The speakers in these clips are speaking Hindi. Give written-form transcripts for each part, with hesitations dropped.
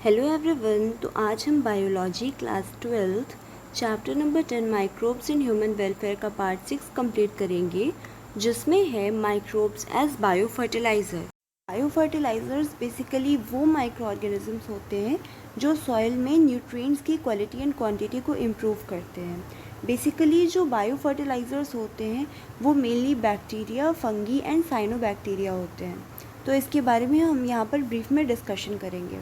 Hello everyone. तो आज हम biology class 12th chapter number 10 microbes in human welfare का पार्ट 6 कंप्लीट करेंगे, जिसमें है microbes as bio fertiliser. Bio fertilisers basically वो माइक्रो ऑर्गेनिजम्स होते हैं जो सॉइल में न्यूट्रिएंट्स की क्वालिटी एंड क्वांटिटी को इम्प्रूव करते हैं। बेसिकली जो बायो फर्टिलाइज़र्स होते हैं वो mainly bacteria, fungi and cyanobacteria होते हैं। तो इसके बारे में हम यहाँ पर ब्रीफ में डिस्कशन करेंगे।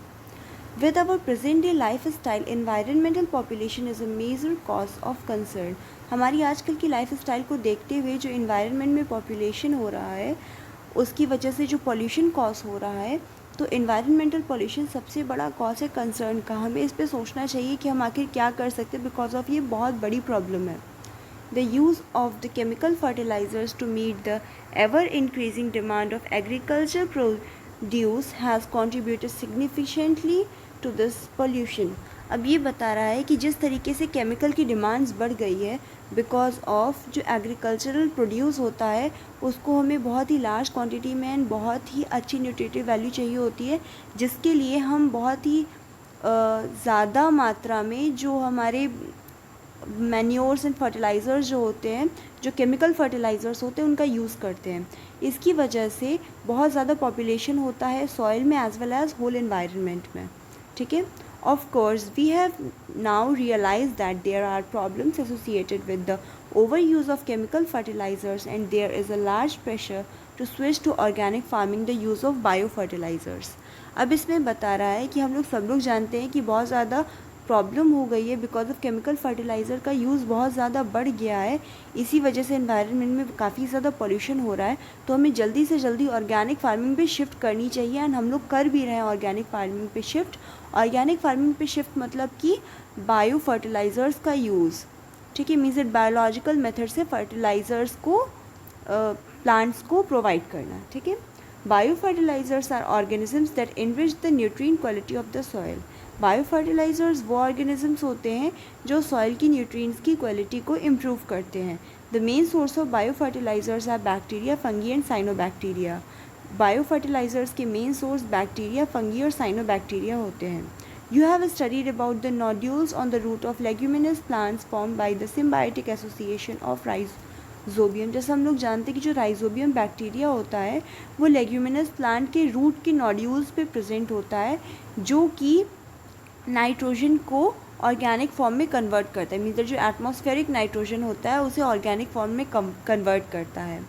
With our present day lifestyle, environmental population is a major cause of concern. हमारी आजकल की लाइफ स्टाइल को देखते हुए जो इन्वायरमेंट में पॉपुलेशन हो रहा है उसकी वजह से जो पॉल्यूशन कॉज हो रहा है, तो इन्वायरमेंटल पॉल्यूशन सबसे बड़ा कॉज है कंसर्न का। हमें इस पर सोचना चाहिए कि हम आखिर क्या कर सकते हैं, बिकॉज ऑफ ये बहुत बड़ी प्रॉब्लम है। The use of the chemical fertilizers to meet the ever-increasing demand of agriculture produce has contributed significantly to this pollution. अब ये बता रहा है कि जिस तरीके से केमिकल की डिमांड्स बढ़ गई है बिकॉज ऑफ जो एग्रीकल्चरल प्रोड्यूस होता है उसको हमें बहुत ही लार्ज क्वांटिटी में एंड बहुत ही अच्छी न्यूट्रिटिव वैल्यू चाहिए होती है, जिसके लिए हम बहुत ही ज़्यादा मात्रा में जो हमारे मैन्योर्स एंड फर्टिलाइज़र्स जो होते हैं, जो केमिकल फर्टिलाइज़र्स होते हैं, उनका यूज़ करते हैं। इसकी वजह से बहुत ज़्यादा पॉपुलेशन होता है सॉइल में as well as whole environment में। ठीक है। Of course we have now realise that there are problems associated with the over use of chemical fertilisers and there is a large pressure to switch to organic farming the use of bio fertilisers. अब इसमें बता रहा है कि हम लोग जानते हैं कि बहुत ज़्यादा प्रॉब्लम हो गई है बिकॉज ऑफ केमिकल फर्टिलाइज़र का यूज़ बहुत ज़्यादा बढ़ गया है। इसी वजह से एनवायरनमेंट में काफ़ी ज़्यादा पॉल्यूशन हो रहा है। तो हमें जल्दी से जल्दी ऑर्गेनिक फार्मिंग पे शिफ्ट करनी चाहिए एंड हम लोग कर भी रहे हैं ऑर्गेनिक फार्मिंग पे शिफ्ट। ऑर्गेनिक फार्मिंग पे शिफ्ट मतलब कि बायो फर्टिलाइज़र्स का यूज़। ठीक है, मीन्स इट बायोलॉजिकल मेथड से फर्टिलाइज़र्स को प्लांट्स को प्रोवाइड करना। ठीक है। Bio fertilisers are organisms that enrich the nutrient quality of the soil. Bio fertilisers वो ऑर्गेनिजम्स होते हैं जो सॉइल की न्यूट्रिएंट्स की क्वालिटी को इम्प्रूव करते हैं। The main source of bio fertilisers are bacteria, fungi and cyanobacteria. Bio fertilisers के मेन सोर्स बैक्टीरिया, फंगी और साइनोबैक्टीरिया होते हैं। You have studied about the nodules on the root of leguminous plants formed by the symbiotic association of Rhizobium. जैसे हम लोग जानते हैं कि जो राइजोबियम बैक्टीरिया होता है वो लेग्यूमिनस प्लांट के रूट के नोड्यूल्स पे प्रेजेंट होता है, जो कि नाइट्रोजन को ऑर्गेनिक फॉर्म में कन्वर्ट करता है। मीन्स जो एटमॉस्फेरिक नाइट्रोजन होता है उसे ऑर्गेनिक फॉर्म में कन्वर्ट करता है।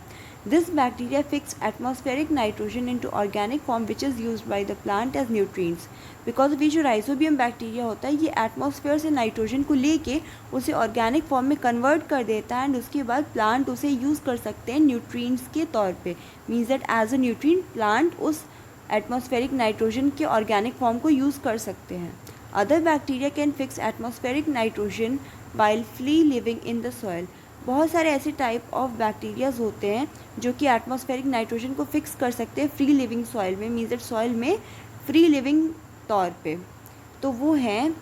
This bacteria fix atmospheric nitrogen into organic form which is used by the plant as nutrients. Because ये जो राइजोबियम बैक्टीरिया होता है ये एटमॉस्फेयर से नाइट्रोजन को लेके उसे ऑर्गेनिक फॉर्म में कन्वर्ट कर देता है एंड उसके बाद प्लांट उसे यूज़ कर सकते हैं न्यूट्रिएंट्स के तौर पे। Means that as a nutrient plant उस एटमॉस्फेरिक नाइट्रोजन के ऑर्गेनिक फॉर्म को यूज़ कर सकते हैं। Other bacteria can fix atmospheric nitrogen while free living in the soil. बहुत सारे ऐसे टाइप ऑफ बैक्टीरियाज होते हैं जो कि एटमॉस्फेरिक नाइट्रोजन को फिक्स कर सकते हैं फ्री लिविंग सॉइल में, मीन्स दैट सॉइल में फ्री लिविंग तौर पे। तो वो हैं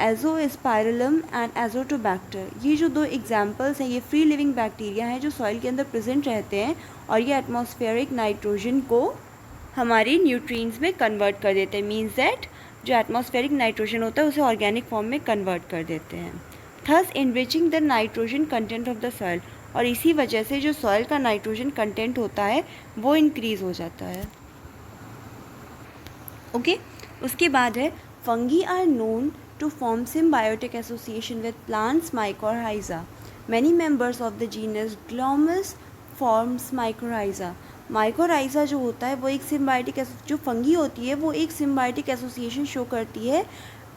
एजोस्पाइरलम एंड एजोटोबैक्टर। ये जो दो एग्जाम्पल्स हैं ये फ्री लिविंग बैक्टीरिया हैं जो सॉइल के अंदर प्रेजेंट रहते हैं और ये एटमॉस्फेरिक नाइट्रोजन को हमारी न्यूट्रिएंट्स में कन्वर्ट कर देते हैं। मीन्स दैट जो एटमॉस्फेरिक नाइट्रोजन होता है उसे ऑर्गेनिक फॉर्म में कन्वर्ट कर देते हैं। Thus enriching the nitrogen content of the soil. और इसी वजह से जो सॉइल का नाइट्रोजन कंटेंट होता है वो इंक्रीज़ हो जाता है। ओके। उसके बाद है fungi are known to form symbiotic association with plants mycorrhiza. Many members of the genus Glomus forms mycorrhiza. Mycorrhiza जो होता है वो एक सिम्बायोटिक, जो फंगी होती है वो एक सिम्बायोटिक एसोसिएशन शो करती है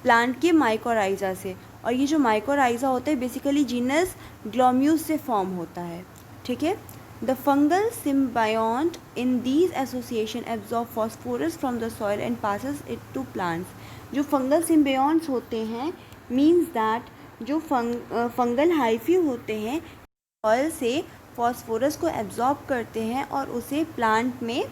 प्लांट के माइकोराइजा से। और ये जो माइकोराइजा होता है बेसिकली जीनस ग्लोम्यूस से फॉर्म होता है। ठीक है। The fungal symbiont in these association absorb phosphorus from the soil and passes it to plants. जो फंगल सिम्बायोंट्स होते हैं मीन्स दैट जो फंगल हाइफी होते हैं सॉइल से फॉस्फोरस को एब्जॉर्ब करते हैं और उसे प्लांट में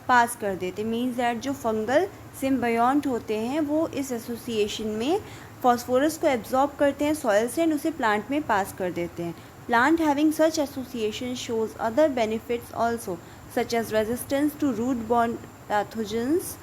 पास कर देते हैं। मीन्स दैट जो फंगल सिम्बायोंट होते हैं वो इस एसोसिएशन में फॉस्फोरस को एब्जॉर्ब करते हैं सॉइल से एंड उसे प्लांट में पास कर देते हैं। Plant having such association shows other benefits also such as resistance to root borne pathogens,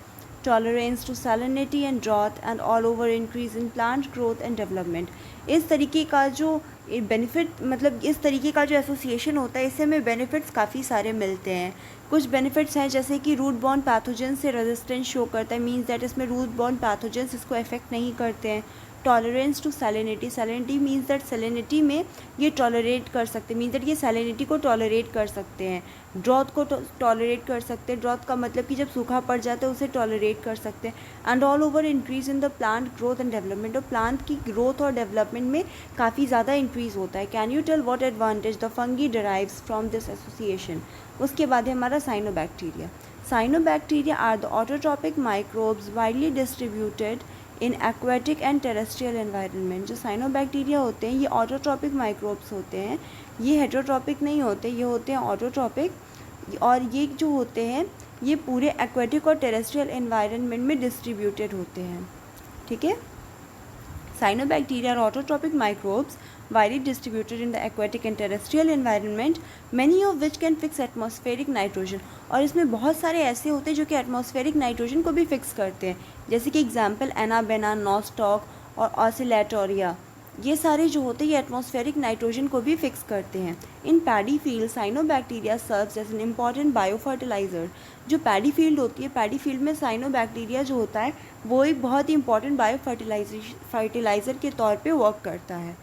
tolerance to salinity and drought, and all over increase in plant growth and development. इस तरीके का जो बेनिफिट मतलब इस तरीके का जो एसोसिएशन होता है इससे हमें बेनिफिट्स काफ़ी सारे मिलते हैं। कुछ बेनिफिट्स हैं जैसे कि रूट बॉर्न पैथोजन से रेजिस्टेंस शो करता है, मीन्स दैट इसमें रूट बॉर्न पैथोजेंस इसको अफेक्ट नहीं करते हैं। Tolerance to salinity, salinity means that salinity में ये टॉलरेट कर सकते हैं, मीन्स दैट ये सैलिनिटी को टॉलरेट कर सकते हैं। ड्रॉथ को टॉलरेट कर सकते हैं, ड्रॉथ का मतलब कि जब सूखा पड़ जाता है उसे टॉलरेट कर सकते हैं। And all over increase in the plant growth and development, और प्लांट की ग्रोथ और डेवलपमेंट में काफ़ी ज़्यादा इंक्रीज़ होता है। Can you tell what advantage the fungi derives from this association. उसके बाद है हमारा cyanobacteria. Cyanobacteria are the autotrophic microbes widely distributed in aquatic and terrestrial environment. जो साइनोबैक्टीरिया होते हैं ये ऑटोट्रॉपिक माइक्रोब्स होते हैं, ये हेटरोट्रॉपिक नहीं होते, ये होते हैं ऑटोट्रॉपिक। और ये जो होते हैं ये पूरे एक्वेटिक और टेरेस्ट्रियल एनवायरनमेंट में डिस्ट्रीब्यूटेड होते हैं। ठीक है, cyanobacteria are autotrophic microbes widely distributed in the aquatic and terrestrial environment, many of which can fix atmospheric nitrogen। और इसमें बहुत सारे ऐसे होते हैं जो कि एटमॉस्फेरिक नाइट्रोजन को भी फिक्स करते हैं, जैसे कि एग्जाम्पल एनाबेना, नॉस्टॉक और ऑसिलेटोरिया। ये सारे जो होते हैं ये एटमॉस्फेरिक नाइट्रोजन को भी फिक्स करते हैं। In paddy field cyanobacteria serves as an important biofertiliser. जो पैडी फील्ड होती है, पैडी फील्ड में साइनोबैक्टीरिया जो होता है वो एक बहुत ही इंपॉर्टेंट फर्टिलाइज़र के तौर पे वर्क करता है।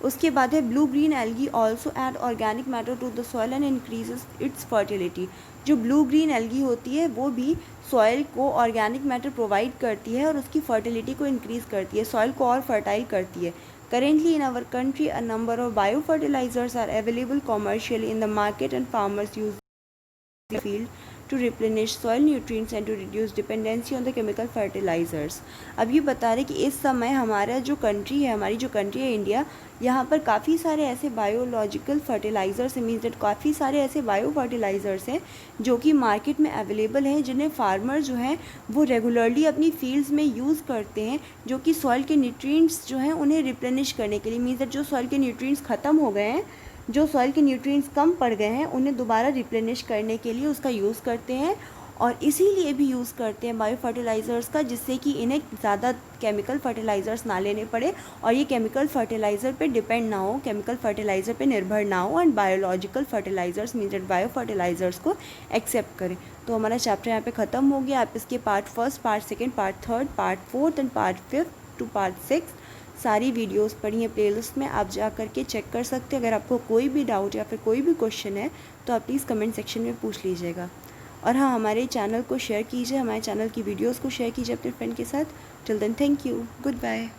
उसके बाद है blue green algae also add organic matter to the soil and increases its fertility. जो ब्लू ग्रीन एल्गी होती है वो भी सॉइल को ऑर्गेनिक मैटर प्रोवाइड करती है और उसकी फर्टिलिटी को इंक्रीज़ करती है, सॉइल को और फर्टाइल करती है। Currently in our country, a number of biofertilizers are available commercially in the market and farmers use the field to replenish soil nutrients and to reduce dependency on the chemical fertilizers। अब ये बता रहे कि इस समय हमारा जो कंट्री है, हमारी जो कंट्री है इंडिया, यहाँ पर काफ़ी सारे ऐसे बायोलॉजिकल फर्टिलाइज़र्स हैं, मीन्स दैट काफ़ी सारे ऐसे बायो फर्टिलाइज़र्स हैं जो कि मार्केट में अवेलेबल हैं, जिन्हें फार्मर जो हैं वो रेगुलरली अपनी फील्ड्स में यूज़ करते हैं, जो कि सॉइल के न्यूट्रिएंट्स जो हैं उन्हें रिप्लेनिश करने के लिए, मीन्स दैट जो सॉइल के न्यूट्रिएंट्स ख़त्म हो गए हैं, जो सॉइल के न्यूट्रिएंट्स कम पड़ गए हैं, उन्हें दोबारा रिप्लेनिश करने के लिए उसका यूज़ करते हैं। और इसीलिए भी यूज़ करते हैं बायो फर्टिलाइज़र्स का, जिससे कि इन्हें ज़्यादा केमिकल फर्टिलाइज़र्स ना लेने पड़े और ये केमिकल फर्टिलाइज़र पे डिपेंड ना हो, केमिकल फर्टिलाइज़र पे निर्भर ना हो, and biological fertilisers means that bio fertilisers को एक्सेप्ट करें। तो हमारा चैप्टर यहाँ पे ख़त्म हो गया। आप इसके part 1, part 2, part 3, part 4 and part 5 to part 6 सारी वीडियोस पढ़ी हैं प्लेलिस्ट में, आप जा कर के चेक कर सकते हैं। अगर आपको कोई भी डाउट या फिर कोई भी क्वेश्चन है तो आप प्लीज़ कमेंट सेक्शन में पूछ लीजिएगा। और हाँ, हमारे चैनल को शेयर कीजिए, हमारे चैनल की वीडियोस को शेयर कीजिए अपने फ्रेंड के साथ। Till then, thank you, good bye.